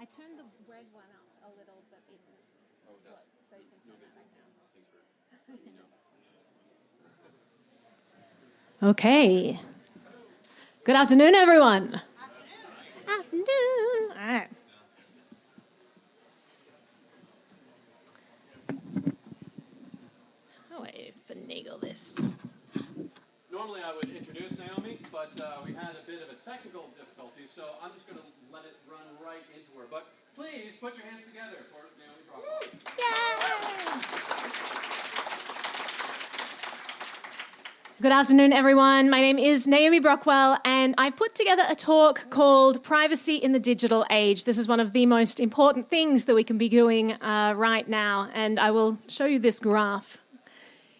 I turned the red one up a little, but it didn't work, so you can turn that back down. Okay. Good afternoon, everyone. Afternoon. All right. How do I finagle this? Normally I would introduce Naomi, but we had a bit of a technical difficulty, so I'm just going to let it run right into her. But please put your hands together for Naomi Brockwell. Yay! Good afternoon, everyone. My name is Naomi Brockwell, and I've put together a talk called Privacy in the Digital Age. This is one of the most important things that we can be doing right now, and I will show you this graph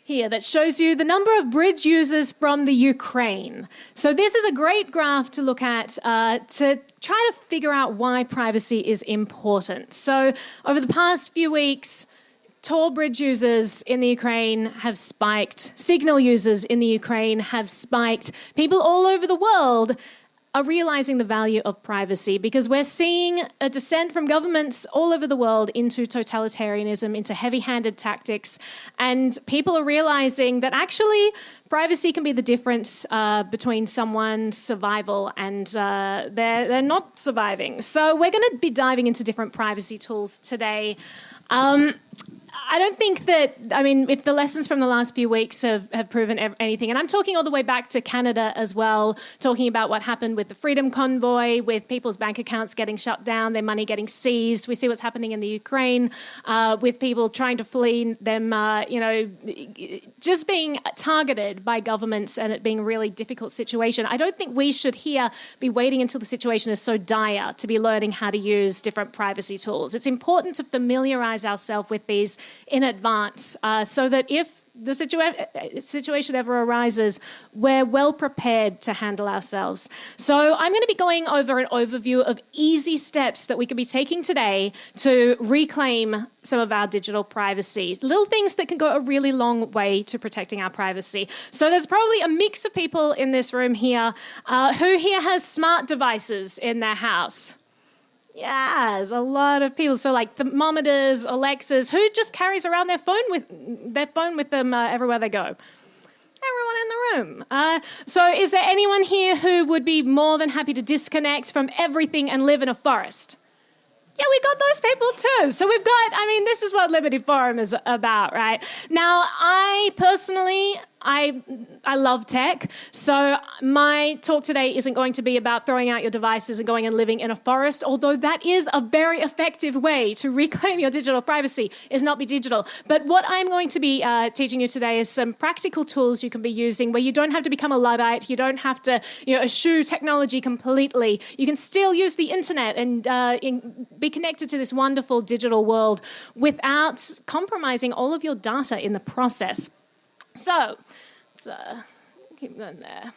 here that shows you the number of bridge users from the Ukraine. So this is a great graph to look at to try to figure out why privacy is important. So over the past few weeks, Tor bridge users in the Ukraine have spiked. Signal users in the Ukraine have spiked. People all over the world are realizing the value of privacy because we're seeing a descent from governments all over the world into totalitarianism, into heavy-handed tactics, and people are realizing that actually privacy can be the difference between someone's survival and they're not surviving. So we're going to be diving into different privacy tools today. I don't think that, if the lessons from the last few weeks have proven anything, and I'm talking all the way back to Canada as well, talking about what happened with the Freedom Convoy, with people's bank accounts getting shut down, their money getting seized. We see what's happening in the Ukraine with people trying to flee, them, just being targeted by governments and it being a really difficult situation. I don't think we should here be waiting until the situation is so dire to be learning how to use different privacy tools. It's important to familiarize ourselves with these in advance so that if the situation ever arises, we're well prepared to handle ourselves. So I'm going to be going over an overview of easy steps that we can be taking today to reclaim some of our digital privacy. Little things that can go a really long way to protecting our privacy. So there's probably a mix of people in this room here. Who here has smart devices in their house? Yes, a lot of people. So like thermometers, Alexas, who just carries around their phone with them everywhere they go? Everyone in the room. So is there anyone here who would be more than happy to disconnect from everything and live in a forest? Yeah, we got those people too. So we've got, this is what Liberty Forum is about, right? Now, I personally love tech, so my talk today isn't going to be about throwing out your devices and going and living in a forest, although that is a very effective way to reclaim your digital privacy, is not be digital. But what I'm going to be teaching you today is some practical tools you can be using where you don't have to become a Luddite, you don't have to eschew technology completely. You can still use the internet and be connected to this wonderful digital world without compromising all of your data in the process. So, let's keep going there.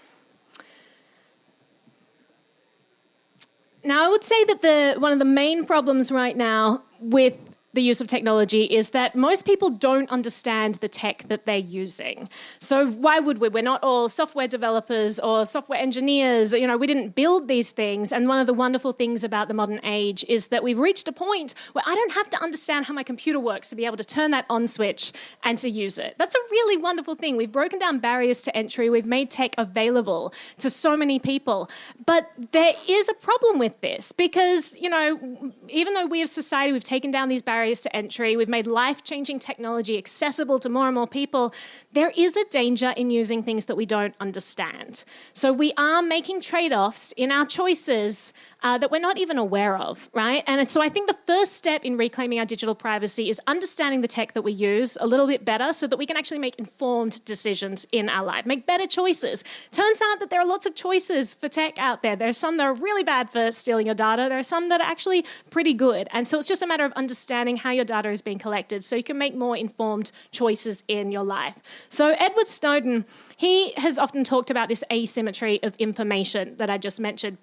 Now, I would say that one of the main problems right now with the use of technology is that most people don't understand the tech that they're using. So why would we? We're not all software developers or software engineers. We didn't build these things. And one of the wonderful things about the modern age is that we've reached a point where I don't have to understand how my computer works to be able to turn that on switch and to use it. That's a really wonderful thing. We've broken down barriers to entry. We've made tech available to so many people. But there is a problem with this because, even though we as society, we've taken down these barriers to entry, we've made life-changing technology accessible to more and more people, there is a danger in using things that we don't understand. So we are making trade-offs in our choices that we're not even aware of, right? And so I think the first step in reclaiming our digital privacy is understanding the tech that we use a little bit better so that we can actually make informed decisions in our life, make better choices. Turns out that there are lots of choices for tech out there. There are some that are really bad for stealing your data. There are some that are actually pretty good. And so it's just a matter of understanding how your data is being collected so you can make more informed choices in your life. So Edward Snowden, he has often talked about this asymmetry of information that I just mentioned.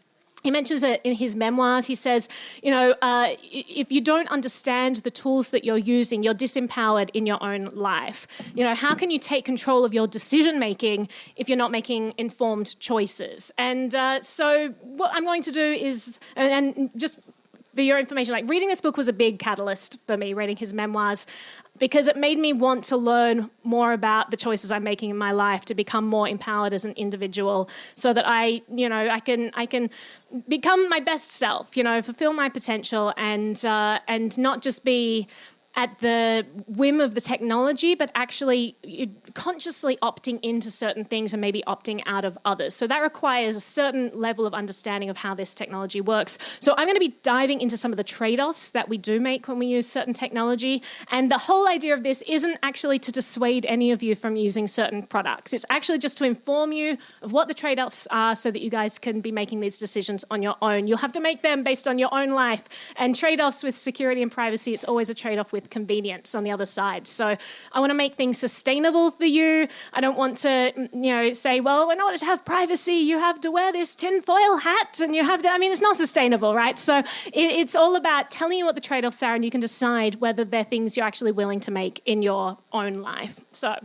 He mentions it in his memoirs. He says, if you don't understand the tools that you're using, you're disempowered in your own life. How can you take control of your decision-making if you're not making informed choices? And so what I'm going to do is, and just for your information, like reading this book was a big catalyst for me, reading his memoirs, because it made me want to learn more about the choices I'm making in my life to become more empowered as an individual, so that I can become my best self, fulfill my potential, and not just be at the whim of the technology, but actually consciously opting into certain things and maybe opting out of others. So that requires a certain level of understanding of how this technology works. So I'm going to be diving into some of the trade-offs that we do make when we use certain technology. And the whole idea of this isn't actually to dissuade any of you from using certain products. It's actually just to inform you of what the trade-offs are so that you guys can be making these decisions on your own. You'll have to make them based on your own life. And trade-offs with security and privacy, it's always a trade-off with convenience on the other side. So I want to make things sustainable for you. I don't want to, say, well, in order to have privacy, you have to wear this tinfoil hat and you have to, it's not sustainable, right? So it's all about telling you what the trade-offs are, and you can decide whether they're things you're actually willing to make in your own life. So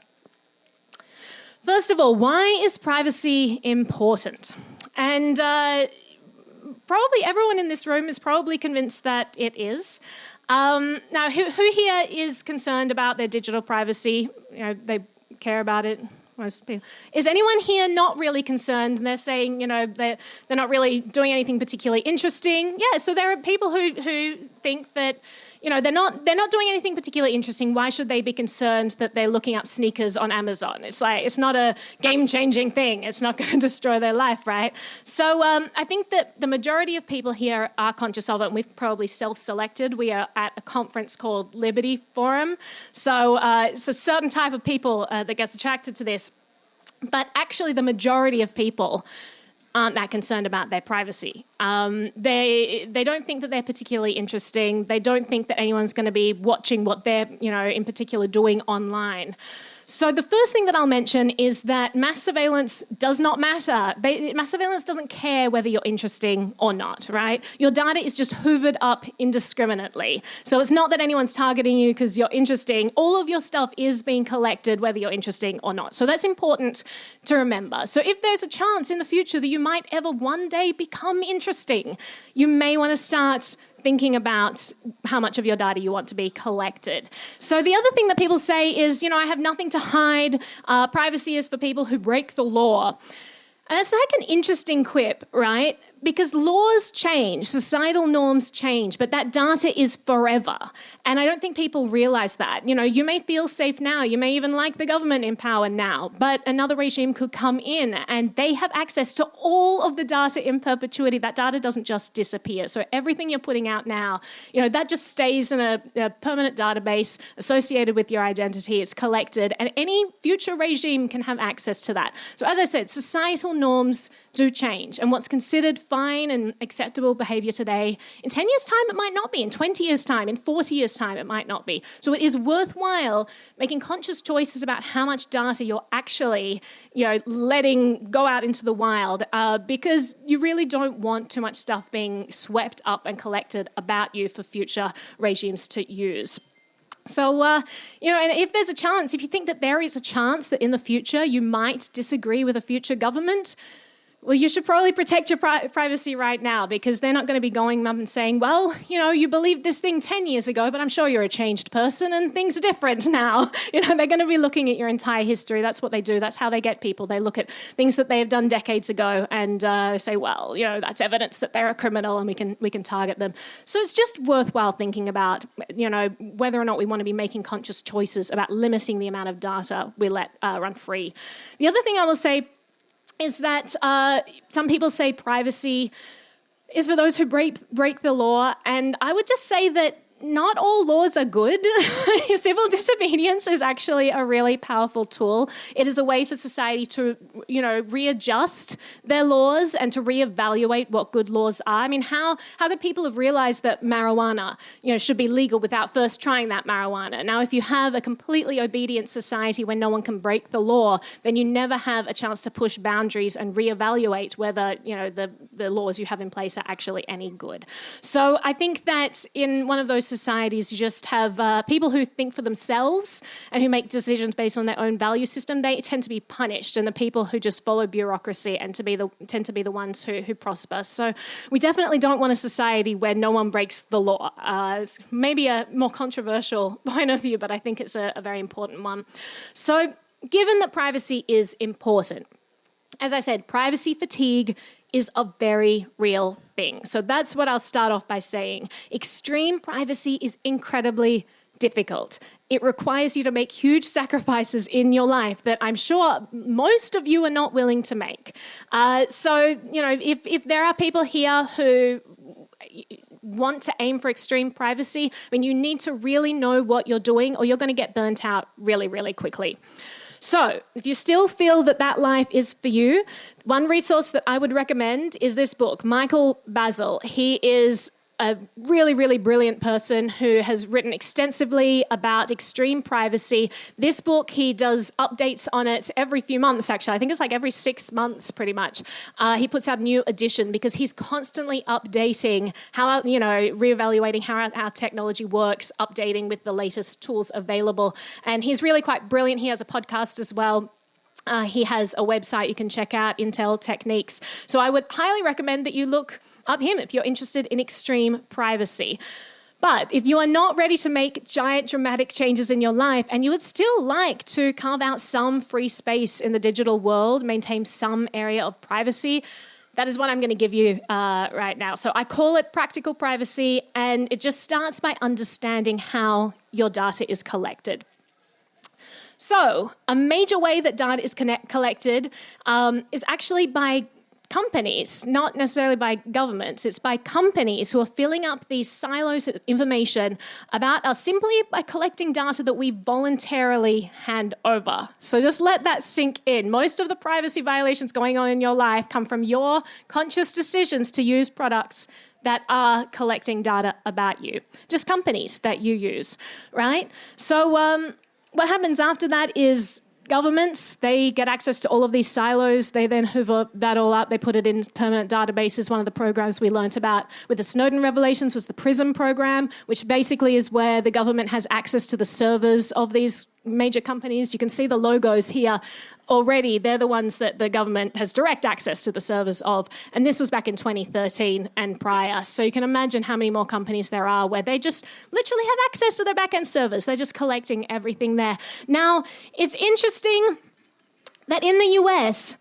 first of all, why is privacy important? And probably everyone in this room is probably convinced that it is. Now, who here is concerned about their digital privacy? They care about it. Most people. Is anyone here not really concerned? And they're saying, they're not really doing anything particularly interesting. Yeah, so there are people who think that, they're not doing anything particularly interesting. Why should they be concerned that they're looking up sneakers on Amazon? It's like, it's not a game-changing thing. It's not going to destroy their life, right? So I think that the majority of people here are conscious of it, and we've probably self-selected. We are at a conference called Liberty Forum. So it's a certain type of people that gets attracted to this. But actually, the majority of people aren't that concerned about their privacy. They don't think that they're particularly interesting. They don't think that anyone's going to be watching what they're, in particular doing online. So the first thing that I'll mention is that mass surveillance does not matter. Mass surveillance doesn't care whether you're interesting or not, right? Your data is just hoovered up indiscriminately. So it's not that anyone's targeting you because you're interesting. All of your stuff is being collected whether you're interesting or not. So that's important to remember. So if there's a chance in the future that you might ever one day become interesting, you may want to start thinking about how much of your data you want to be collected. So the other thing that people say is, I have nothing to hide. Privacy is for people who break the law. And it's like an interesting quip, right? Because laws change, societal norms change, but that data is forever. And I don't think people realize that. You may feel safe now, you may even like the government in power now, but another regime could come in and they have access to all of the data in perpetuity. That data doesn't just disappear. So everything you're putting out now, that just stays in a permanent database associated with your identity. It's collected, and any future regime can have access to that. So as I said, societal norms do change, and what's considered fine and acceptable behavior today, in 10 years' time, it might not be. In 20 years' time, in 40 years' time, it might not be. So it is worthwhile making conscious choices about how much data you're actually, letting go out into the wild, because you really don't want too much stuff being swept up and collected about you for future regimes to use. So, and if there's a chance, if you think that there is a chance that in the future you might disagree with a future government, well, you should probably protect your privacy right now, because they're not going to be going up and saying, well, you believed this thing 10 years ago, but I'm sure you're a changed person and things are different now. They're going to be looking at your entire history. That's what they do. That's how they get people. They look at things that they have done decades ago and they say, well, that's evidence that they're a criminal and we can target them. So it's just worthwhile thinking about, whether or not we want to be making conscious choices about limiting the amount of data we let run free. The other thing I will say is that some people say privacy is for those who break the law, and I would just say that not all laws are good. Civil disobedience is actually a really powerful tool. It is a way for society to, readjust their laws and to reevaluate what good laws are. How could people have realized that marijuana, should be legal without first trying that marijuana? Now, if you have a completely obedient society where no one can break the law, then you never have a chance to push boundaries and reevaluate whether, the laws you have in place are actually any good. So I think that in one of those most societies just have people who think for themselves and who make decisions based on their own value system, they tend to be punished, and the people who just follow bureaucracy and tend to be the ones who prosper. So we definitely don't want a society where no one breaks the law. It's maybe a more controversial point of view, but I think it's a very important one. So given that privacy is important, as I said, privacy fatigue is a very real thing. So that's what I'll start off by saying. Extreme privacy is incredibly difficult. It requires you to make huge sacrifices in your life that I'm sure most of you are not willing to make. So, if there are people here who want to aim for extreme privacy, you need to really know what you're doing, or you're going to get burnt out really, really quickly. So if you still feel that life is for you, one resource that I would recommend is this book, Michael Bazzell. He is a really, really brilliant person who has written extensively about extreme privacy. This book, he does updates on it every few months, actually. I think it's like every 6 months, pretty much. He puts out a new edition because he's constantly updating how, reevaluating how our technology works, updating with the latest tools available. And he's really quite brilliant. He has a podcast as well. He has a website you can check out, Intel Techniques. So I would highly recommend that you look up him if you're interested in extreme privacy. But if you are not ready to make giant dramatic changes in your life and you would still like to carve out some free space in the digital world, maintain some area of privacy, that is what I'm going to give you right now. So I call it practical privacy, and it just starts by understanding how your data is collected. So a major way that data is collected is actually by companies, not necessarily by governments. It's by companies who are filling up these silos of information about us simply by collecting data that we voluntarily hand over. So just let that sink in. Most of the privacy violations going on in your life come from your conscious decisions to use products that are collecting data about you. Just companies that you use, right? So what happens after that is governments, they get access to all of these silos. They then hoover that all up. They put it in permanent databases. One of the programs we learnt about with the Snowden revelations was the PRISM program, which basically is where the government has access to the servers of these major companies. You can see the logos here already. They're the ones that the government has direct access to the servers of. And this was back in 2013 and prior. So you can imagine how many more companies there are where they just literally have access to their back-end servers. They're just collecting everything there. Now, it's interesting that in the US,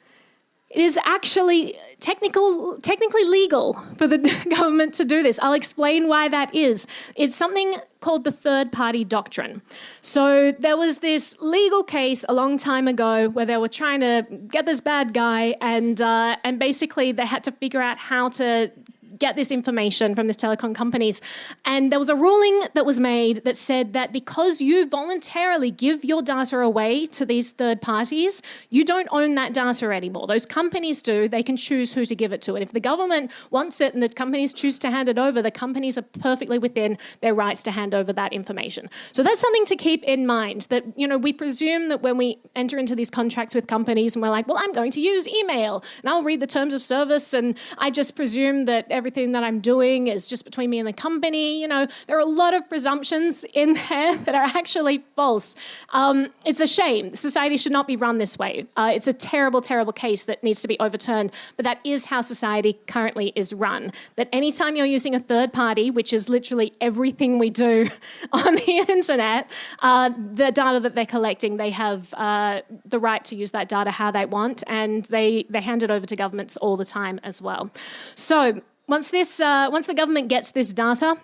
it is actually technically legal for the government to do this. I'll explain why that is. It's something called the third-party doctrine. So there was this legal case a long time ago where they were trying to get this bad guy, and basically they had to figure out how to get this information from these telecom companies. And there was a ruling that was made that said that because you voluntarily give your data away to these third parties, you don't own that data anymore. Those companies do. They can choose who to give it to. And if the government wants it and the companies choose to hand it over, the companies are perfectly within their rights to hand over that information. So that's something to keep in mind, that, we presume that when we enter into these contracts with companies and we're like, well, I'm going to use email and I'll read the terms of service, and I just presume that everything that I'm doing is just between me and the company. There are a lot of presumptions in there that are actually false. It's a shame. Society should not be run this way. It's a terrible, terrible case that needs to be overturned, but that is how society currently is run. That anytime you're using a third party, which is literally everything we do on the internet, the data that they're collecting, they have the right to use that data how they want, and they hand it over to governments all the time as well. So once the government gets this data,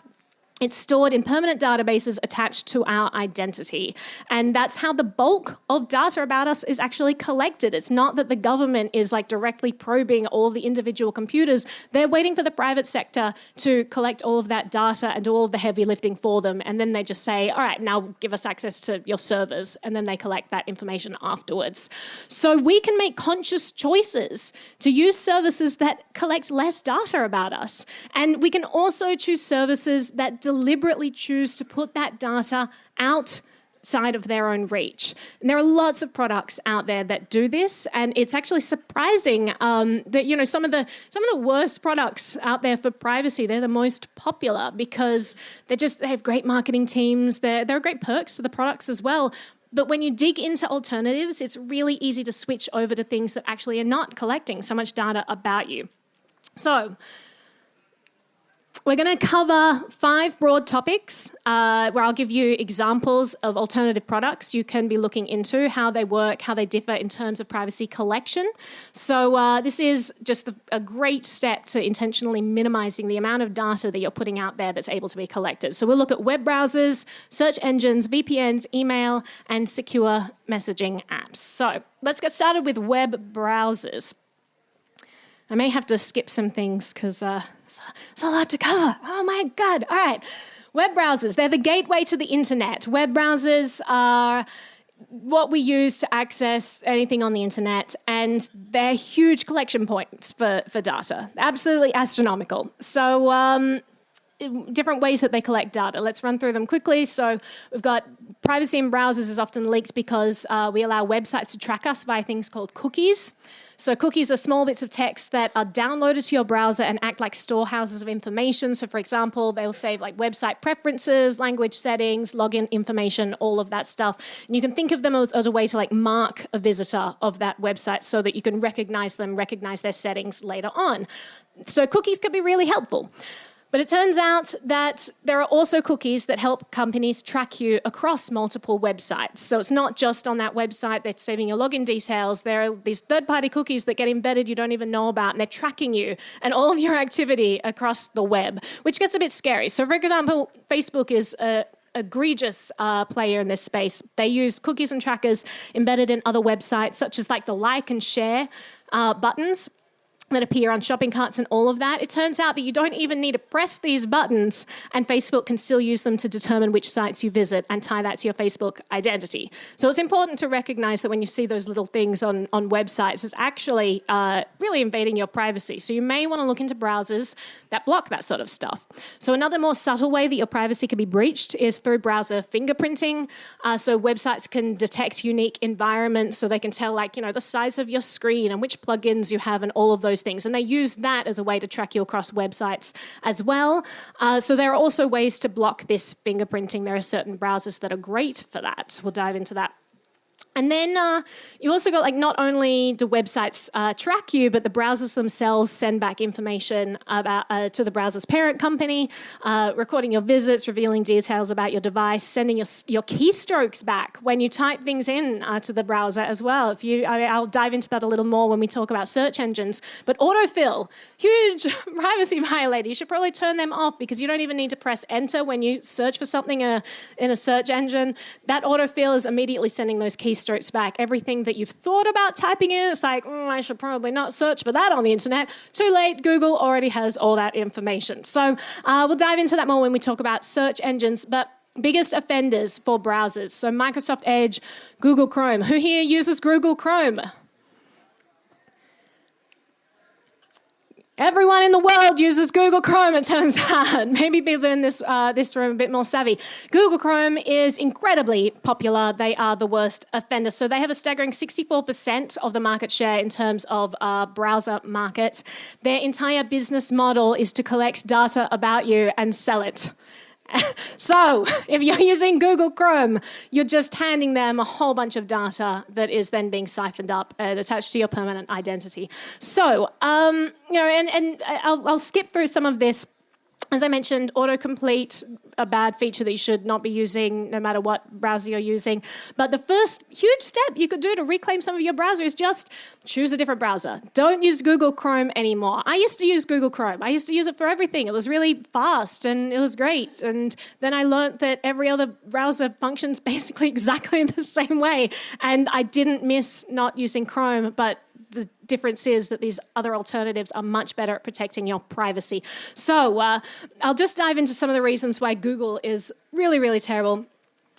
it's stored in permanent databases attached to our identity. And that's how the bulk of data about us is actually collected. It's not that the government is directly probing all the individual computers. They're waiting for the private sector to collect all of that data and do all of the heavy lifting for them. And then they just say, all right, now give us access to your servers. And then they collect that information afterwards. So we can make conscious choices to use services that collect less data about us. And we can also choose services that deliberately choose to put that data out outside of their own reach. And there are lots of products out there that do this, and it's actually surprising that some of the worst products out there for privacy, they're the most popular because they have great marketing teams. There are great perks to the products as well. But when you dig into alternatives, it's really easy to switch over to things that actually are not collecting so much data about you. So we're going to cover 5 broad topics where I'll give you examples of alternative products you can be looking into, how they work, how they differ in terms of privacy collection. So this is just a great step to intentionally minimizing the amount of data that you're putting out there that's able to be collected. So we'll look at web browsers, search engines, VPNs, email, and secure messaging apps. So let's get started with web browsers. I may have to skip some things because it's a lot to cover. Oh my God. All right. Web browsers, they're the gateway to the internet. Web browsers are what we use to access anything on the internet, and they're huge collection points for data. Absolutely astronomical. So different ways that they collect data. Let's run through them quickly. So we've got privacy in browsers is often leaked because we allow websites to track us via things called cookies. So cookies are small bits of text that are downloaded to your browser and act like storehouses of information. So for example, they'll save like website preferences, language settings, login information, all of that stuff. And you can think of them as a way to like mark a visitor of that website so that you can recognize them, recognize their settings later on. So cookies can be really helpful. But it turns out that there are also cookies that help companies track you across multiple websites. So it's not just on that website that's saving your login details. There are these third-party cookies that get embedded you don't even know about, and they're tracking you and all of your activity across the web, which gets a bit scary. So for example, Facebook is a egregious player in this space. They use cookies and trackers embedded in other websites, such as like the like and share buttons that appear on shopping carts and all of that. It turns out that you don't even need to press these buttons, and Facebook can still use them to determine which sites you visit and tie that to your Facebook identity. So it's important to recognize that when you see those little things on websites, it's actually really invading your privacy. So you may want to look into browsers that block that sort of stuff. So another more subtle way that your privacy can be breached is through browser fingerprinting. So websites can detect unique environments, so they can tell the size of your screen and which plugins you have and all of those things. And they use that as a way to track you across websites as well. So there are also ways to block this fingerprinting. There are certain browsers that are great for that. We'll dive into that. And then you also got not only do websites track you, but the browsers themselves send back information about to the browser's parent company, recording your visits, revealing details about your device, sending your keystrokes back when you type things in to the browser as well. I'll dive into that a little more when we talk about search engines. But autofill, huge privacy violator. You should probably turn them off because you don't even need to press enter when you search for something in a search engine. That autofill is immediately sending those keystrokes back. Everything that you've thought about typing in, it's like, I should probably not search for that on the internet. Too late, Google already has all that information. So we'll dive into that more when we talk about search engines, but biggest offenders for browsers. So Microsoft Edge, Google Chrome. Who here uses Google Chrome? Everyone in the world uses Google Chrome, it turns out. Maybe people in this room a bit more savvy. Google Chrome is incredibly popular. They are the worst offenders. So they have a staggering 64% of the market share in terms of browser market. Their entire business model is to collect data about you and sell it. So if you're using Google Chrome, you're just handing them a whole bunch of data that is then being siphoned up and attached to your permanent identity. So, and I'll skip through some of this. As I mentioned, autocomplete, a bad feature that you should not be using no matter what browser you're using. But the first huge step you could do to reclaim some of your browser is just choose a different browser. Don't use Google Chrome anymore. I used to use Google Chrome. I used to use it for everything. It was really fast and it was great. And then I learned that every other browser functions basically exactly the same way. And I didn't miss not using Chrome, but the difference is that these other alternatives are much better at protecting your privacy. So I'll just dive into some of the reasons why Google is really, really terrible.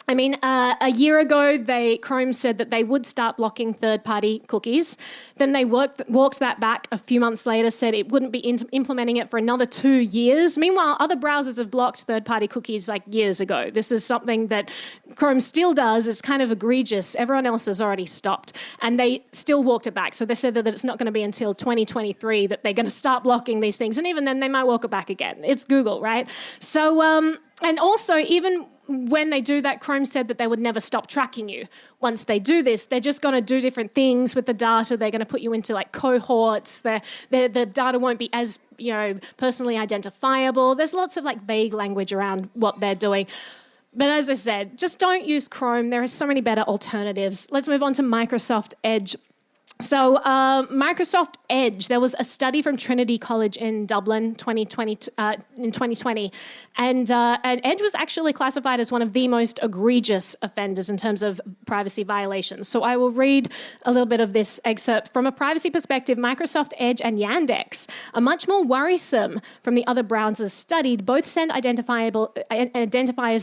I mean, a year ago, Chrome said that they would start blocking third-party cookies. Then they walked that back a few months later, said it wouldn't be implementing it for another 2 years. Meanwhile, other browsers have blocked third-party cookies like years ago. This is something that Chrome still does. It's kind of egregious. Everyone else has already stopped, and they still walked it back. So they said that it's not going to be until 2023 that they're going to start blocking these things, and even then, they might walk it back again. It's Google, right? So, and also, even when they do that, Chrome said that they would never stop tracking you. Once they do this, they're just going to do different things with the data. They're going to put you into like cohorts. The data won't be as, personally identifiable. There's lots of like vague language around what they're doing. But as I said, just don't use Chrome. There are so many better alternatives. Let's move on to Microsoft Edge. So Microsoft Edge, there was a study from Trinity College in Dublin in 2020, and Edge was actually classified as one of the most egregious offenders in terms of privacy violations. So I will read a little bit of this excerpt. From a privacy perspective, Microsoft Edge and Yandex are much more worrisome from the other browsers studied. Both send identifiers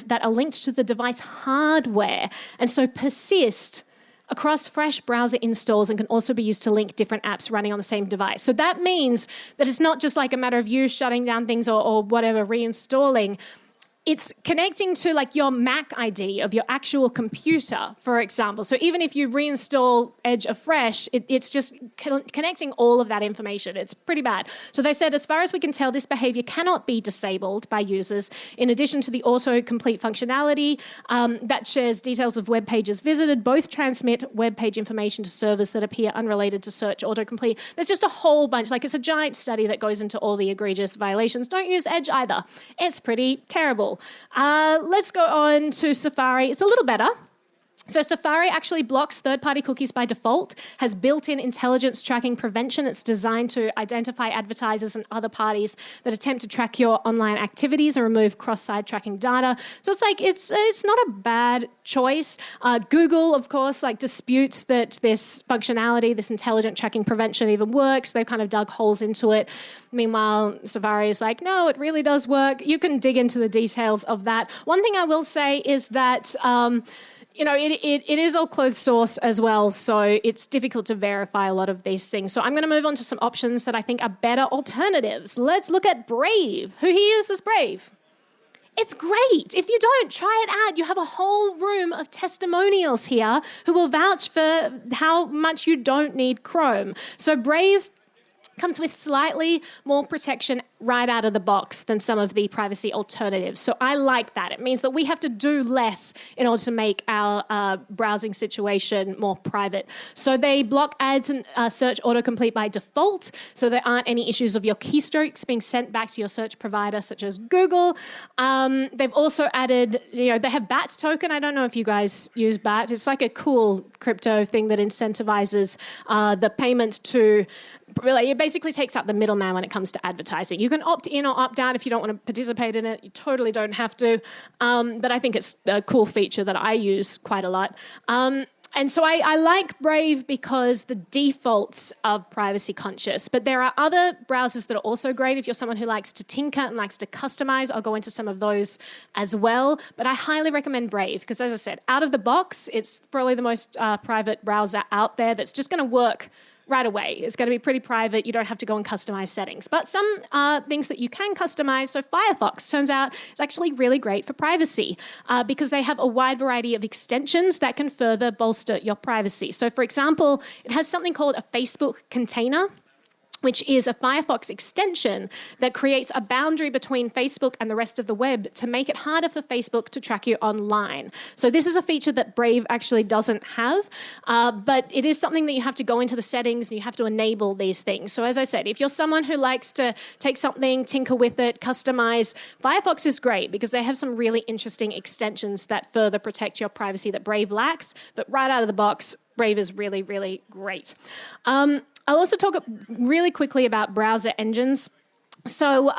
that are linked to the device hardware and so persist across fresh browser installs and can also be used to link different apps running on the same device. So that means that it's not just like a matter of you shutting down things or whatever, reinstalling. It's connecting to like your MAC ID of your actual computer, for example. So even if you reinstall Edge afresh, it's just connecting all of that information. It's pretty bad. So they said, as far as we can tell, this behavior cannot be disabled by users. In addition to the autocomplete functionality that shares details of web pages visited, both transmit web page information to servers that appear unrelated to search autocomplete. There's just a whole bunch. Like, it's a giant study that goes into all the egregious violations. Don't use Edge either. It's pretty terrible. Let's go on to Safari. It's a little better. So Safari actually blocks third-party cookies by default, has built-in intelligence tracking prevention. It's designed to identify advertisers and other parties that attempt to track your online activities and remove cross-site tracking data. So it's like, it's not a bad choice. Google, of course, like disputes that this functionality, this intelligent tracking prevention even works. They've kind of dug holes into it. Meanwhile, Safari is like, no, it really does work. You can dig into the details of that. One thing I will say is that it is all closed source as well, so it's difficult to verify a lot of these things. So I'm going to move on to some options that I think are better alternatives. Let's look at Brave. Who here uses Brave? It's great. If you don't, try it out. You have a whole room of testimonials here who will vouch for how much you don't need Chrome. So Brave comes with slightly more protection right out of the box than some of the privacy alternatives. So I like that. It means that we have to do less in order to make our browsing situation more private. So they block ads and search autocomplete by default, so there aren't any issues of your keystrokes being sent back to your search provider, such as Google. They've also added, they have BAT token. I don't know if you guys use BAT. It's like a cool crypto thing that incentivizes the payments to, it basically takes out the middleman when it comes to advertising. You can opt in or opt out if you don't want to participate in it. You totally don't have to. But I think it's a cool feature that I use quite a lot. And so I like Brave because the defaults are privacy conscious. But there are other browsers that are also great. If you're someone who likes to tinker and likes to customize, I'll go into some of those as well. But I highly recommend Brave because, as I said, out of the box, it's probably the most private browser out there that's just going to work right away. It's going to be pretty private. You don't have to go and customize settings. But some things that you can customize, so Firefox turns out is actually really great for privacy because they have a wide variety of extensions that can further bolster your privacy. So for example, it has something called a Facebook container, which is a Firefox extension that creates a boundary between Facebook and the rest of the web to make it harder for Facebook to track you online. So this is a feature that Brave actually doesn't have, but it is something that you have to go into the settings and you have to enable these things. So as I said, if you're someone who likes to take something, tinker with it, customize, Firefox is great because they have some really interesting extensions that further protect your privacy that Brave lacks, but right out of the box, Brave is really, really great. I'll also talk really quickly about browser engines. So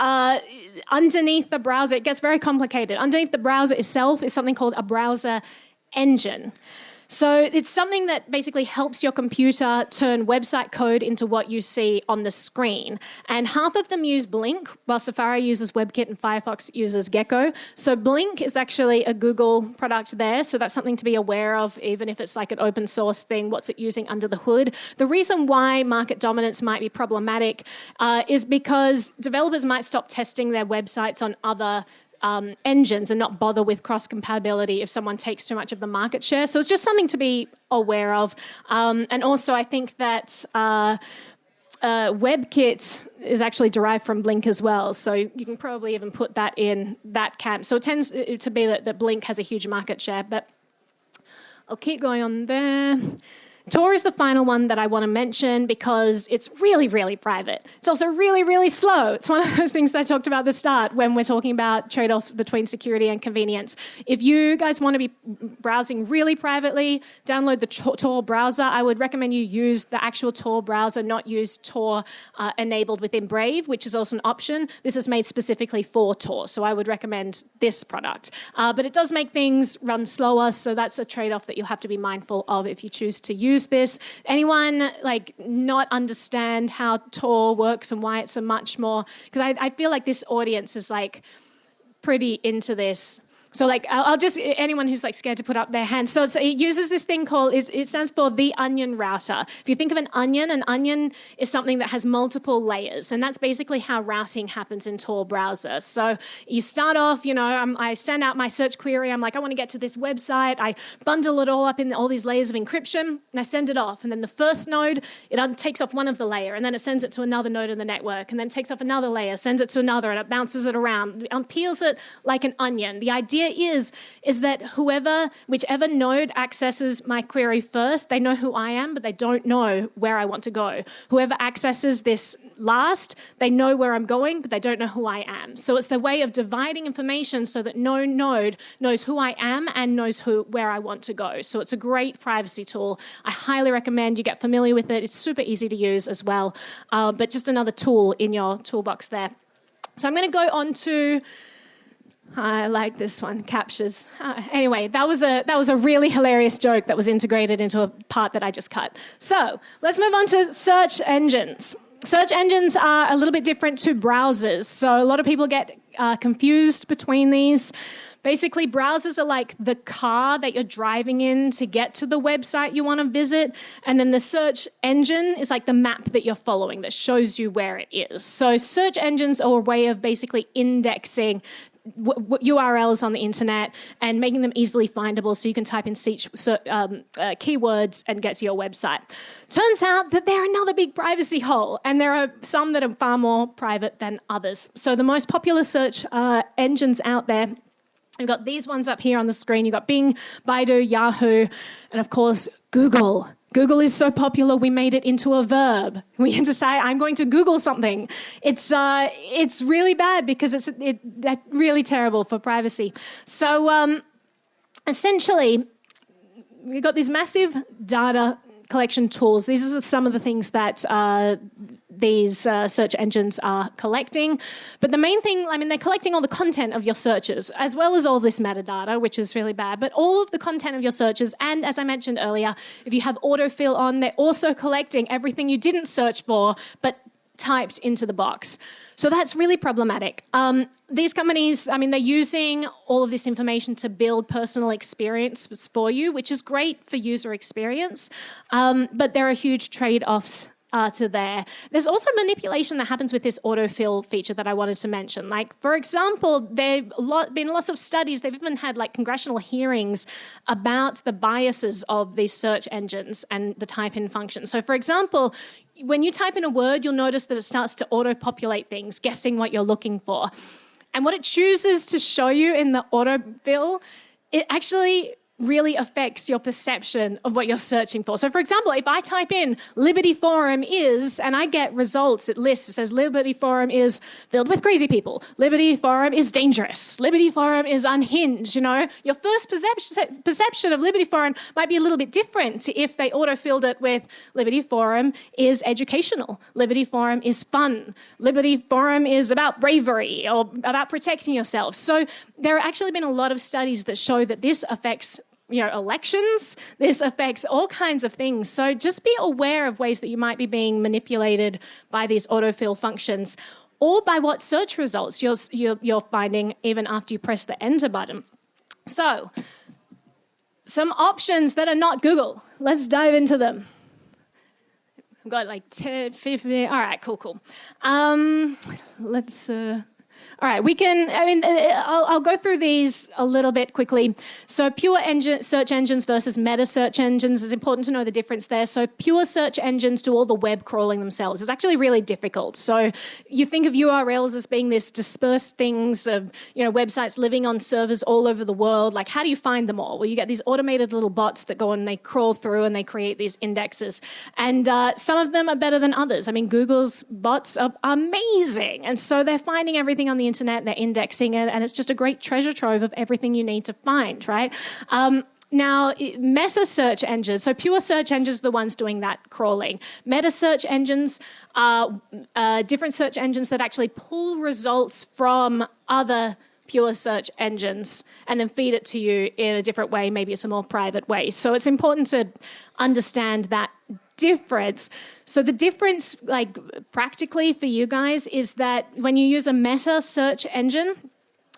underneath the browser, it gets very complicated. Underneath the browser itself is something called a browser engine. So it's something that basically helps your computer turn website code into what you see on the screen. And half of them use Blink, while Safari uses WebKit and Firefox uses Gecko. So Blink is actually a Google product there, so that's something to be aware of, even if it's like an open source thing. What's it using under the hood? The reason why market dominance might be problematic is because developers might stop testing their websites on other engines and not bother with cross-compatibility if someone takes too much of the market share. So it's just something to be aware of. And also, I think that WebKit is actually derived from Blink as well. So you can probably even put that in that camp. So it tends to be that Blink has a huge market share. But I'll keep going on there. Tor is the final one that I want to mention because it's really, really private. It's also really, really slow. It's one of those things that I talked about at the start when we're talking about trade-off between security and convenience. If you guys want to be browsing really privately, download the Tor browser. I would recommend you use the actual Tor browser, not use Tor enabled within Brave, which is also an option. This is made specifically for Tor, so I would recommend this product. But it does make things run slower, so that's a trade-off that you'll have to be mindful of if you choose to use this. Anyone not understand how Tor works and why it's a much more, because I feel like this audience is pretty into this. So I'll just, anyone who's scared to put up their hand. So it uses this thing called, it stands for the onion router. If you think of an onion is something that has multiple layers. And that's basically how routing happens in Tor browser. So you start off, I send out my search query. I'm I want to get to this website. I bundle it all up in all these layers of encryption and I send it off. And then the first node, it takes off one of the layer and then it sends it to another node in the network and then takes off another layer, sends it to another and it bounces it around, peels it like an onion. The idea is that whichever node accesses my query first, they know who I am, but they don't know where I want to go. Whoever accesses this last, they know where I'm going, but they don't know who I am. So it's the way of dividing information so that no node knows who I am and knows where I want to go. So it's a great privacy tool. I highly recommend you get familiar with it. It's super easy to use as well, but just another tool in your toolbox there. So I'm going to go on to, I like this one, captures. Anyway, that was a really hilarious joke that was integrated into a part that I just cut. So let's move on to search engines. Search engines are a little bit different to browsers. So a lot of people get confused between these. Basically, browsers are like the car that you're driving in to get to the website you want to visit. And then the search engine is like the map that you're following that shows you where it is. So search engines are a way of basically indexing URLs on the internet and making them easily findable so you can type in keywords and get to your website. Turns out that they're another big privacy hole, and there are some that are far more private than others. So the most popular search engines out there, we've got these ones up here on the screen. You've got Bing, Baidu, Yahoo, and of course, Google. Google is so popular, we made it into a verb. We can just say, I'm going to Google something. It's really bad because that's really terrible for privacy. So essentially, we've got these massive data collection tools. These are some of the things that these search engines are collecting. But the main thing, they're collecting all the content of your searches, as well as all this metadata, which is really bad, but all of the content of your searches. And as I mentioned earlier, if you have autofill on, they're also collecting everything you didn't search for, but typed into the box. So that's really problematic. These companies, they're using all of this information to build personal experiences for you, which is great for user experience, but there are huge trade-offs to there. There's also manipulation that happens with this autofill feature that I wanted to mention. For example, there have been lots of studies, they've even had congressional hearings about the biases of these search engines and the type-in function. So for example, when you type in a word, you'll notice that it starts to auto-populate things, guessing what you're looking for. And what it chooses to show you in the autofill, it actually really affects your perception of what you're searching for. So for example, if I type in Liberty Forum is, and I get results, it says Liberty Forum is filled with crazy people. Liberty Forum is dangerous. Liberty Forum is unhinged, Your first perception of Liberty Forum might be a little bit different to if they auto-filled it with Liberty Forum is educational. Liberty Forum is fun. Liberty Forum is about bravery or about protecting yourself. So there have actually been a lot of studies that show that this affects elections. This affects all kinds of things. So just be aware of ways that you might be being manipulated by these autofill functions, or by what search results you're finding even after you press the enter button. So, some options that are not Google. Let's dive into them. I've got like 10, 15. All right, cool. All right, I'll go through these a little bit quickly. So pure search engines versus meta search engines, it's important to know the difference there. So pure search engines do all the web crawling themselves. It's actually really difficult. So you think of URLs as being this dispersed things of, websites living on servers all over the world. Like, how do you find them all? Well, you get these automated little bots that go and they crawl through and they create these indexes. And some of them are better than others. I mean, Google's bots are amazing. And so they're finding everything on the internet, they're indexing it, and it's just a great treasure trove of everything you need to find, right? Now, meta search engines, so pure search engines are the ones doing that crawling. Meta search engines are different search engines that actually pull results from other pure search engines and then feed it to you in a different way. Maybe it's a more private way. So it's important to understand that difference. So the difference, like practically for you guys, is that when you use a meta search engine,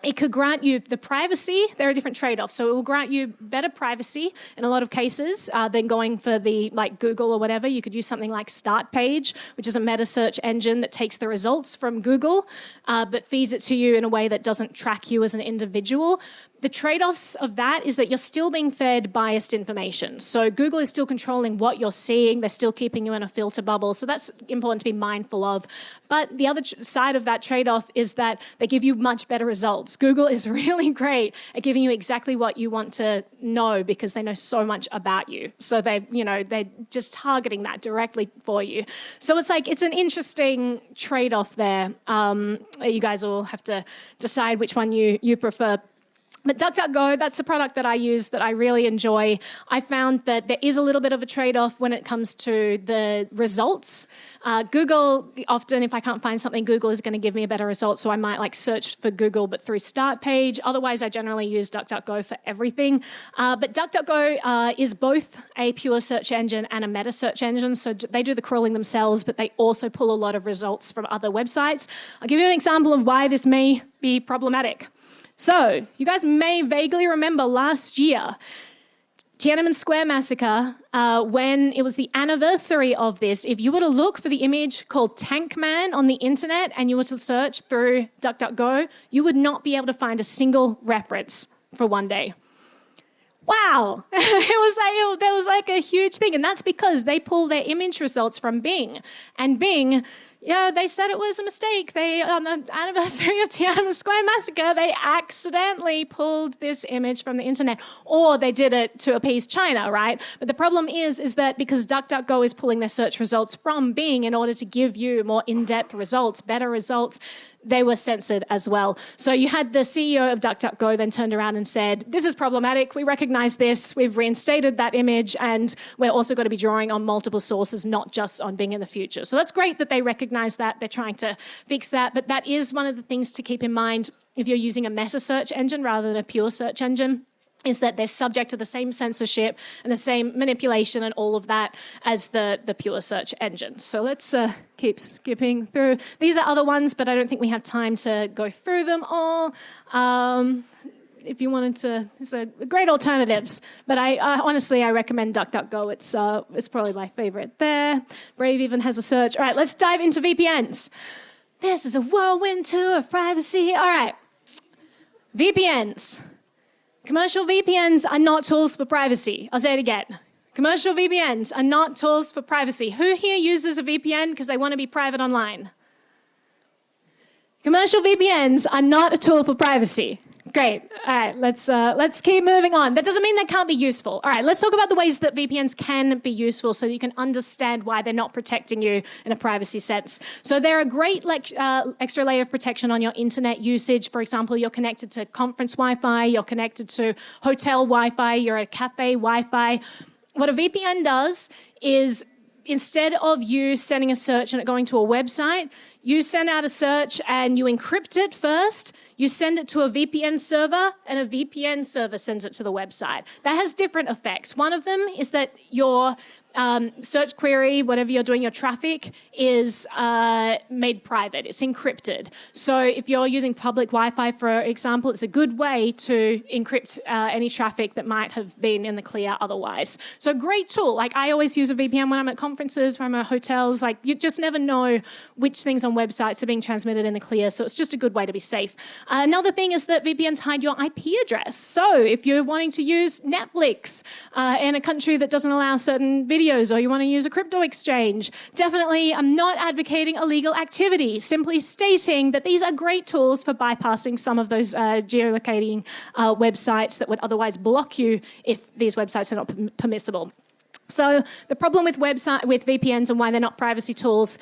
it could grant you the privacy. There are different trade-offs. So it will grant you better privacy in a lot of cases than going for the like Google or whatever. You could use something like Start Page, which is a meta search engine that takes the results from Google, but feeds it to you in a way that doesn't track you as an individual. The trade-offs of that is that you're still being fed biased information. So Google is still controlling what you're seeing. They're still keeping you in a filter bubble. So that's important to be mindful of. But the other side of that trade-off is that they give you much better results. Google is really great at giving you exactly what you want to know because they know so much about you. So they're just targeting that directly for you. So it's an interesting trade-off there. You guys will have to decide which one you prefer. But DuckDuckGo, that's a product that I use that I really enjoy. I found that there is a little bit of a trade-off when it comes to the results. Google, often if I can't find something, Google is going to give me a better result, so I might search for Google but through Start Page. Otherwise, I generally use DuckDuckGo for everything. But DuckDuckGo is both a pure search engine and a meta search engine, so they do the crawling themselves, but they also pull a lot of results from other websites. I'll give you an example of why this may be problematic. So, you guys may vaguely remember last year, Tiananmen Square massacre, when it was the anniversary of this, if you were to look for the image called Tank Man on the internet and you were to search through DuckDuckGo, you would not be able to find a single reference for one day. Wow, there was a huge thing, and that's because they pull their image results from Bing, and Bing, they said it was a mistake. On the anniversary of Tiananmen Square massacre, they accidentally pulled this image from the internet, or they did it to appease China, right? But the problem is that because DuckDuckGo is pulling their search results from Bing in order to give you more in-depth results, better results, they were censored as well. So you had the CEO of DuckDuckGo then turned around and said, this is problematic, we recognize this, we've reinstated that image, and we're also going to be drawing on multiple sources, not just on Bing in the future. So that's great that they recognize that, they're trying to fix that, but that is one of the things to keep in mind if you're using a meta search engine rather than a pure search engine, is that they're subject to the same censorship and the same manipulation and all of that as the pure search engine. So let's keep skipping through. These are other ones, but I don't think we have time to go through them all. If you wanted to, it's a great alternatives, but I honestly recommend DuckDuckGo. It's probably my favorite there. Brave even has a search. All right, let's dive into VPNs. This is a whirlwind tour of privacy. All right, VPNs. Commercial VPNs are not tools for privacy. I'll say it again. Commercial VPNs are not tools for privacy. Who here uses a VPN because they want to be private online? Commercial VPNs are not a tool for privacy. Great. All right, let's keep moving on. That doesn't mean they can't be useful. All right, let's talk about the ways that VPNs can be useful so that you can understand why they're not protecting you in a privacy sense. So they're a great extra layer of protection on your internet usage. For example, you're connected to conference Wi-Fi, you're connected to hotel Wi-Fi, you're at cafe Wi-Fi. What a VPN does is instead of you sending a search and it going to a website, you send out a search and you encrypt it first. You send it to a VPN server, and a VPN server sends it to the website. That has different effects. One of them is that your search query, whatever you're doing, your traffic is made private. It's encrypted. So if you're using public Wi-Fi, for example, it's a good way to encrypt any traffic that might have been in the clear otherwise. So great tool. Like, I always use a VPN when I'm at conferences, when I'm at hotels. Like, you just never know which things on websites are being transmitted in the clear. So it's just a good way to be safe. Another thing is that VPNs hide your IP address. So if you're wanting to use Netflix in a country that doesn't allow certain videos, or you want to use a crypto exchange, definitely I'm not advocating illegal activity, simply stating that these are great tools for bypassing some of those geolocating websites that would otherwise block you if these websites are not permissible. So the problem with VPNs and why they're not privacy tools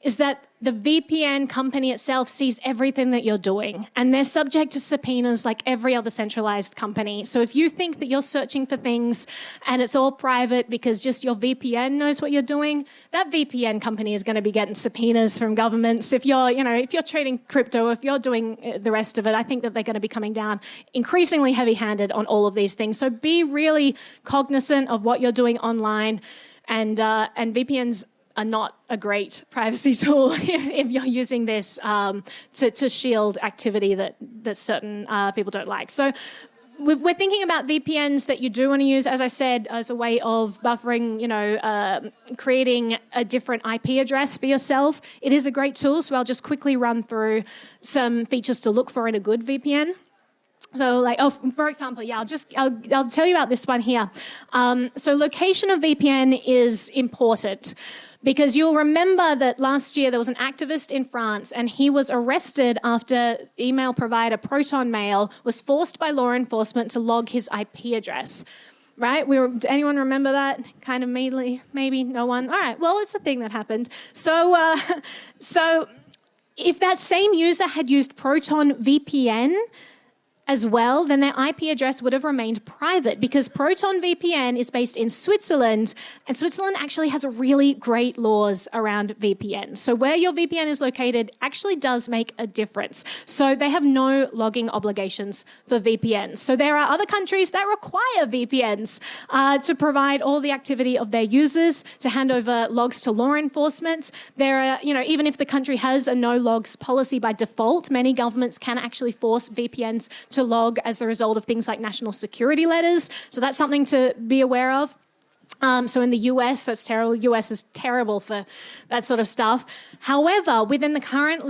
is that the VPN company itself sees everything that you're doing, and they're subject to subpoenas like every other centralized company. So if you think that you're searching for things and it's all private because just your VPN knows what you're doing, that VPN company is going to be getting subpoenas from governments. If you're, if you're trading crypto, if you're doing the rest of it, I think that they're going to be coming down increasingly heavy-handed on all of these things. So be really cognizant of what you're doing online, and VPNs are not a great privacy tool if you're using this to shield activity that certain people don't like. So we're thinking about VPNs that you do want to use, as I said, as a way of buffering, creating a different IP address for yourself. It is a great tool, so I'll just quickly run through some features to look for in a good VPN. So, for example, I'll tell you about this one here. So location of VPN is important, because you'll remember that last year there was an activist in France, and he was arrested after email provider Proton Mail was forced by law enforcement to log his IP address. Right? Anyone remember that? Kind of maybe no one. All right. Well, it's a thing that happened. So if that same user had used Proton VPN as well, then their IP address would have remained private, because Proton VPN is based in Switzerland, and Switzerland actually has really great laws around VPNs. So where your VPN is located actually does make a difference. So they have no logging obligations for VPNs. So there are other countries that require VPNs to provide all the activity of their users, to hand over logs to law enforcement. There are, even if the country has a no logs policy by default, many governments can actually force VPNs to log as the result of things like national security letters. So that's something to be aware of. So in the US, that's terrible. The US is terrible for that sort of stuff. However, within the current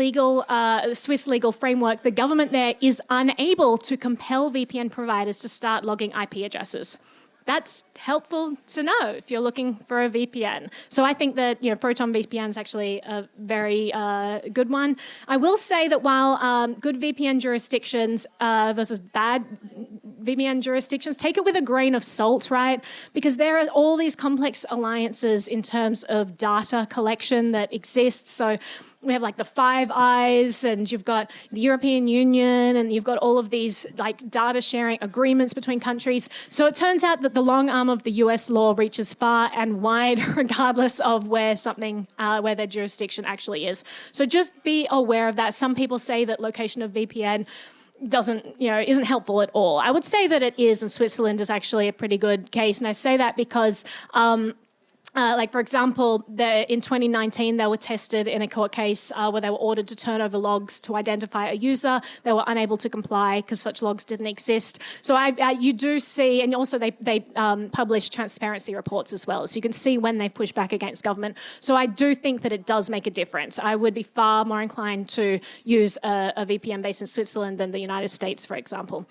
Swiss legal framework, the government there is unable to compel VPN providers to start logging IP addresses. That's helpful to know if you're looking for a VPN. So I think that Proton VPN is actually a very good one. I will say that while good VPN jurisdictions versus bad VPN jurisdictions, take it with a grain of salt, right? Because there are all these complex alliances in terms of data collection that exists. So we have the Five Eyes, and you've got the European Union, and you've got all of these data sharing agreements between countries. So it turns out that the long arm of the US law reaches far and wide, regardless of where their jurisdiction actually is. So just be aware of that. Some people say that location of VPN isn't helpful at all. I would say that it is, and Switzerland is actually a pretty good case. And I say that because for example, in 2019, they were tested in a court case where they were ordered to turn over logs to identify a user. They were unable to comply because such logs didn't exist. So you do see, and also they publish transparency reports as well. So you can see when they've pushed back against government. So I do think that it does make a difference. I would be far more inclined to use a VPN based in Switzerland than the United States, for example.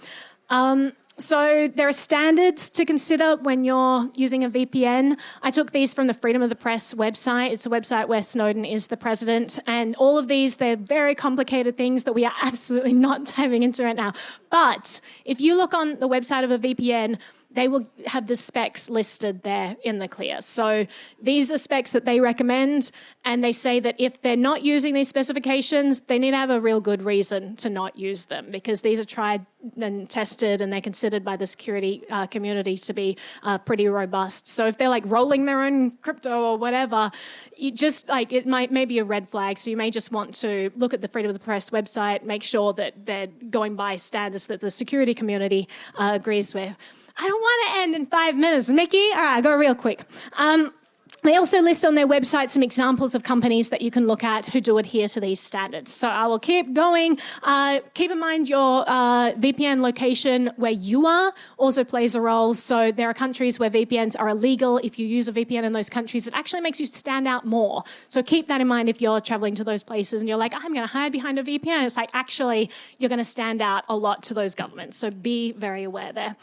So there are standards to consider when you're using a VPN. I took these from the Freedom of the Press website. It's a website where Snowden is the president. And all of these, they're very complicated things that we are absolutely not diving into right now. But if you look on the website of a VPN, they will have the specs listed there in the clear. So these are specs that they recommend, and they say that if they're not using these specifications, they need to have a real good reason to not use them, because these are tried and tested and they're considered by the security community to be pretty robust. So if they're like rolling their own crypto or whatever, you just like, it may be a red flag. So you may just want to look at the Freedom of the Press website, make sure that they're going by standards that the security community agrees with. I don't want to end in 5 minutes, Mickey. All right, I'll go real quick. They also list on their website some examples of companies that you can look at who do adhere to these standards. So I will keep going. Keep in mind your VPN location where you are also plays a role. So there are countries where VPNs are illegal. If you use a VPN in those countries, it actually makes you stand out more. So keep that in mind if you're traveling to those places and you're like, I'm going to hide behind a VPN. It's like, actually, you're going to stand out a lot to those governments. So be very aware there.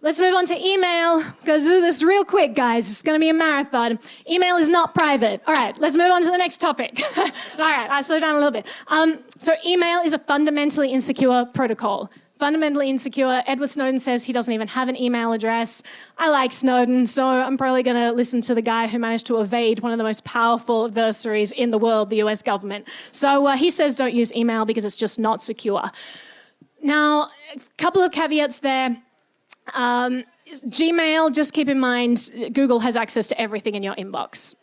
Let's move on to email. Go do this real quick, guys. It's going to be a marathon. Email is not private. All right, let's move on to the next topic. All right, I'll slow down a little bit. So email is a fundamentally insecure protocol. Fundamentally insecure. Edward Snowden says he doesn't even have an email address. I like Snowden, so I'm probably going to listen to the guy who managed to evade one of the most powerful adversaries in the world, the US government. So he says don't use email because it's just not secure. Now, a couple of caveats there. Gmail, just keep in mind, Google has access to everything in your inbox.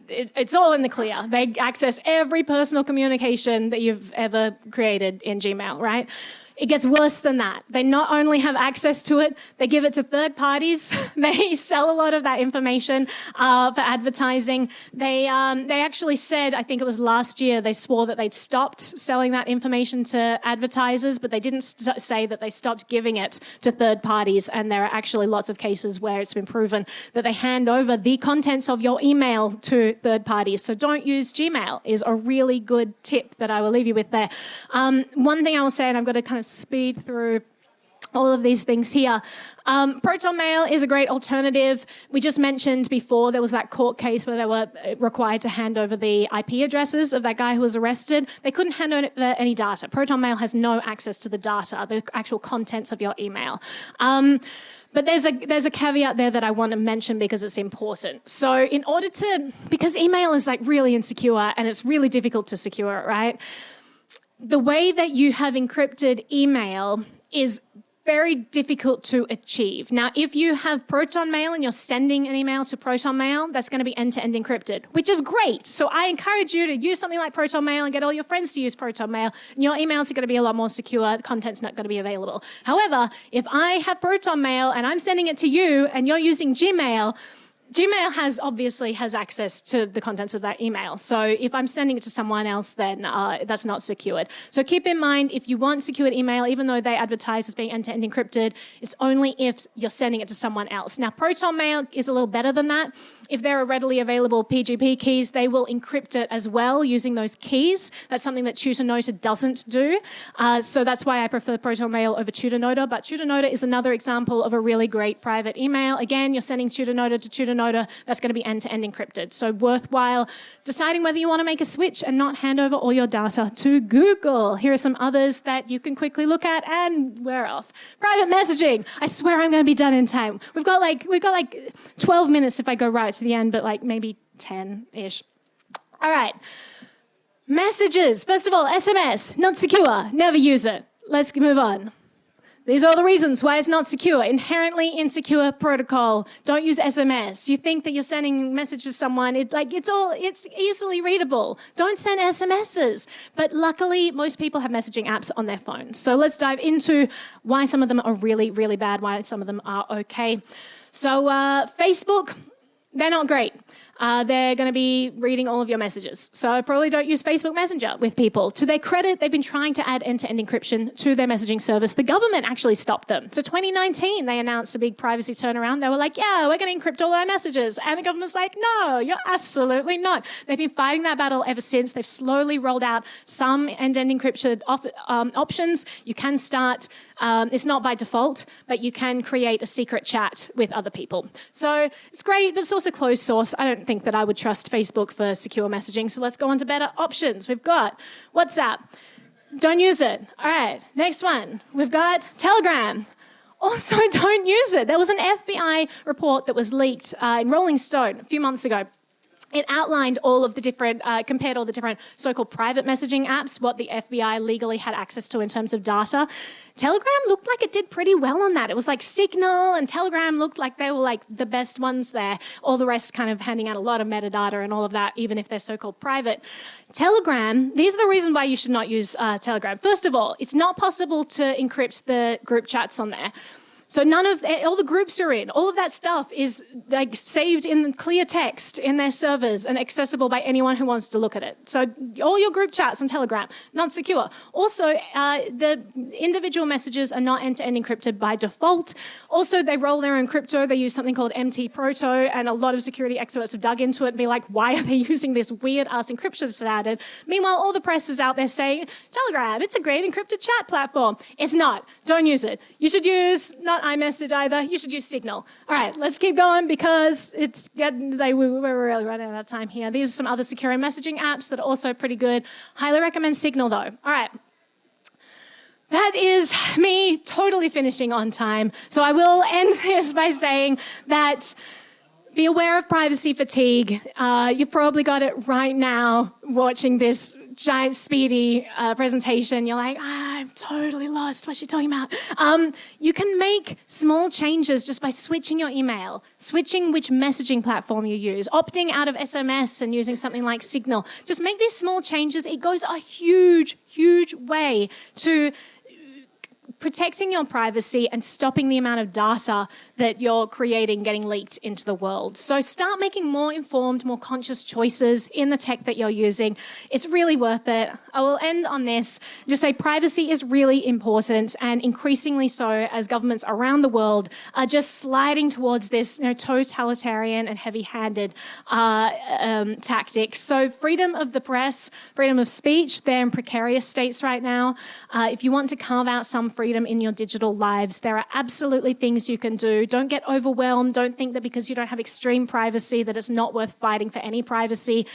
It's all in the clear. They access every personal communication that you've ever created in Gmail, right? It gets worse than that. They not only have access to it, they give it to third parties. They sell a lot of that information for advertising. They actually said, I think it was last year, they swore that they'd stopped selling that information to advertisers, but they didn't say that they stopped giving it to third parties. And there are actually lots of cases where it's been proven that they hand over the contents of your email to third parties. So don't use Gmail is a really good tip that I will leave you with there. One thing I will say, and I've got to kind of speed through all of these things here. Proton Mail is a great alternative. We just mentioned before there was that court case where they were required to hand over the IP addresses of that guy who was arrested. They couldn't hand over any data. Proton Mail has no access to the data, the actual contents of your email. But there's a caveat there that I want to mention because it's important. So because email is like really insecure and it's really difficult to secure it, right? The way that you have encrypted email is very difficult to achieve. Now, if you have Proton Mail and you're sending an email to Proton Mail, that's going to be end-to-end encrypted, which is great. So I encourage you to use something like Proton Mail and get all your friends to use Proton Mail, and your emails are going to be a lot more secure. The content's not going to be available. However, if I have Proton Mail and I'm sending it to you and you're using Gmail obviously has access to the contents of that email. So if I'm sending it to someone else, then that's not secured. So keep in mind, if you want secured email, even though they advertise as being end-to-end encrypted, it's only if you're sending it to someone else. Now, Proton Mail is a little better than that. If there are readily available PGP keys, they will encrypt it as well using those keys. That's something that TutorNoter doesn't do. So that's why I prefer Proton Mail over TutorNoter. But TutorNoter is another example of a really great private email. Again, you're sending TutorNoter to TutorNoter. That's going to be end-to-end encrypted. So worthwhile deciding whether you want to make a switch and not hand over all your data to Google. Here are some others that you can quickly look at, and we're off. Private messaging. I swear I'm going to be done in time. We've got like 12 minutes if I go right to the end, but like maybe 10-ish. All right. Messages. First of all, SMS, not secure. Never use it. Let's move on. These are all the reasons why it's not secure. Inherently insecure protocol. Don't use SMS. You think that you're sending a message to someone, it's easily readable. Don't send SMSs. But luckily, most people have messaging apps on their phones. So let's dive into why some of them are really, really bad, why some of them are okay. So Facebook, they're not great. They're going to be reading all of your messages. So probably don't use Facebook Messenger with people. To their credit, they've been trying to add end-to-end encryption to their messaging service. The government actually stopped them. So 2019, they announced a big privacy turnaround. They were like, yeah, we're going to encrypt all our messages. And the government's like, no, you're absolutely not. They've been fighting that battle ever since. They've slowly rolled out some end-to-end encryption options. You can start, it's not by default, but you can create a secret chat with other people. So it's great, but it's also closed source. I don't think that I would trust Facebook for secure messaging. So let's go on to better options. We've got WhatsApp. Don't use it. All right, next one. We've got Telegram. Also, don't use it. There was an FBI report that was leaked in Rolling Stone a few months ago. It outlined all of the different, compared all the different so-called private messaging apps, what the FBI legally had access to in terms of data. Telegram looked like it did pretty well on that. It was like Signal and Telegram looked like they were like the best ones there. All the rest kind of handing out a lot of metadata and all of that, even if they're so-called private. Telegram, these are the reasons why you should not use Telegram. First of all, it's not possible to encrypt the group chats on there. So all the groups you're in, all of that stuff is like saved in clear text in their servers and accessible by anyone who wants to look at it. So all your group chats on Telegram, not secure. Also, the individual messages are not end-to-end encrypted by default. Also, they roll their own crypto. They use something called MT-Proto, and a lot of security experts have dug into it and be like, why are they using this weird-ass encryption standard? Meanwhile, all the press is out there saying, Telegram, it's a great encrypted chat platform. It's not. Don't use it. You should use not iMessage either. You should use Signal. All right, let's keep going because we're really running out of time here. These are some other secure messaging apps that are also pretty good. Highly recommend Signal though. All right. That is me totally finishing on time. So I will end this by saying that be aware of privacy fatigue. You've probably got it right now watching this giant, speedy presentation. You're like, I'm totally lost. What's she talking about? You can make small changes just by switching your email, switching which messaging platform you use, opting out of SMS and using something like Signal. Just make these small changes. It goes a huge, huge way to protecting your privacy and stopping the amount of data that you're creating getting leaked into the world. So start making more informed, more conscious choices in the tech that you're using. It's really worth it. I will end on this. Just say privacy is really important, and increasingly so as governments around the world are just sliding towards this totalitarian and heavy-handed tactics. So freedom of the press, freedom of speech, they're in precarious states right now. If you want to carve out some freedom in your digital lives, there are absolutely things you can do. Don't get overwhelmed. Don't think that because you don't have extreme privacy that it's not worth fighting for any privacy.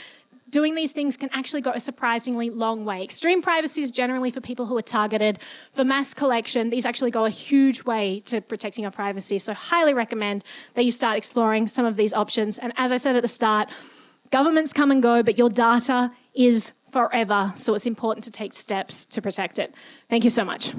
Doing these things can actually go a surprisingly long way. Extreme privacy is generally for people who are targeted. For mass collection, these actually go a huge way to protecting your privacy. So highly recommend that you start exploring some of these options. And as I said at the start, governments come and go, but your data is forever. So it's important to take steps to protect it. Thank you so much.